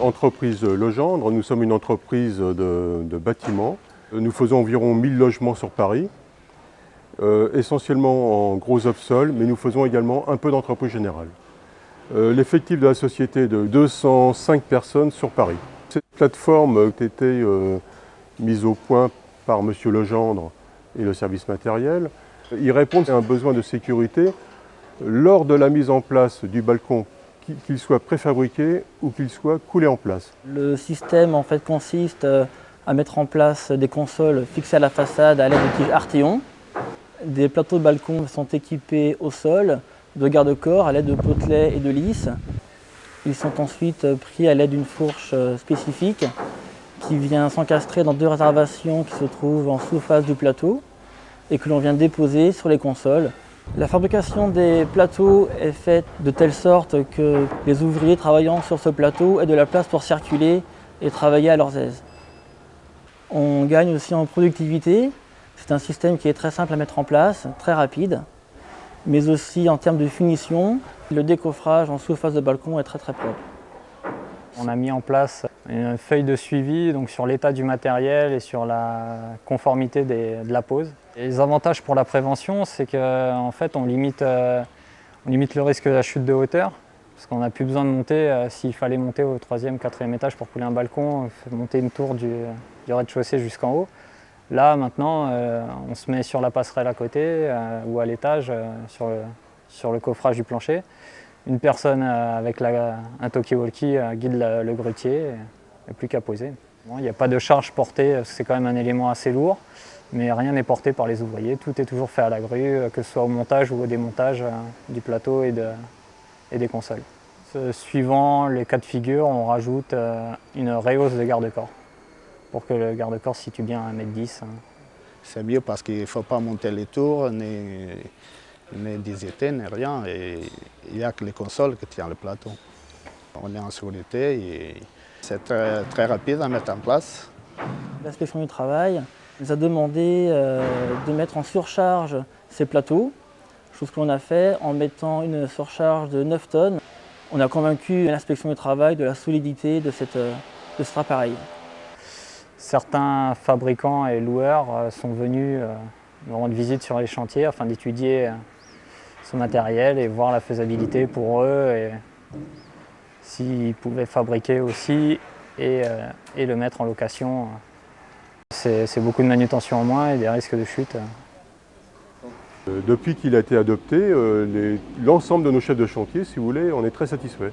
Entreprise Legendre, nous sommes une entreprise de bâtiments. Nous faisons environ 1000 logements sur Paris, essentiellement en gros off-sol, mais nous faisons également un peu d'entreprise générale. L'effectif de la société est de 205 personnes sur Paris. Cette plateforme a été mise au point par M. Legendre et le service matériel. Il répond à un besoin de sécurité lors de la mise en place du balcon, qu'il soit préfabriqué ou qu'il soit coulé en place. Le système en fait consiste à mettre en place des consoles fixées à la façade à l'aide de tiges Artéon. Des plateaux de balcon sont équipés au sol de garde-corps à l'aide de potelets et de lisses. Ils sont ensuite pris à l'aide d'une fourche spécifique qui vient s'encastrer dans 2 réservations qui se trouvent en sous-face du plateau et que l'on vient déposer sur les consoles. La fabrication des plateaux est faite de telle sorte que les ouvriers travaillant sur ce plateau aient de la place pour circuler et travailler à leur aise. On gagne aussi en productivité. C'est un système qui est très simple à mettre en place, très rapide, mais aussi en termes de finition. Le décoffrage en surface de balcon est très propre. On a mis en place une feuille de suivi donc sur l'état du matériel et sur la conformité de la pose. Et les avantages pour la prévention, c'est qu'en fait on limite le risque de la chute de hauteur, parce qu'on n'a plus besoin de monter, s'il fallait monter au 3e, 4e étage pour couler un balcon, monter une tour du rez-de-chaussée jusqu'en haut. Là maintenant, on se met sur la passerelle à côté ou à l'étage sur le coffrage du plancher. Une personne avec un talkie-walkie guide le grutier et plus qu'à poser. Bon, il n'y a pas de charge portée, c'est quand même un élément assez lourd, mais rien n'est porté par les ouvriers. Tout est toujours fait à la grue, que ce soit au montage ou au démontage du plateau et des consoles. Suivant les cas de figure, on rajoute une rehausse de garde-corps pour que le garde-corps se situe bien à 1,10 m. C'est mieux parce qu'il ne faut pas monter les tours, ni disiter, ni rien. Et il n'y a que les consoles qui tiennent le plateau. On est en sécurité et c'est très rapide à mettre en place. L'inspection du travail nous a demandé de mettre en surcharge ces plateaux, chose que l'on a fait en mettant une surcharge de 9 tonnes. On a convaincu l'inspection du travail de la solidité de cet appareil. Certains fabricants et loueurs sont venus me rendre visite sur les chantiers afin d'étudier ce matériel et voir la faisabilité pour eux et s'ils pouvaient fabriquer aussi et le mettre en location. C'est beaucoup de manutention en moins et des risques de chute. Depuis qu'il a été adopté, l'ensemble de nos chefs de chantier, si vous voulez, on est très satisfaits.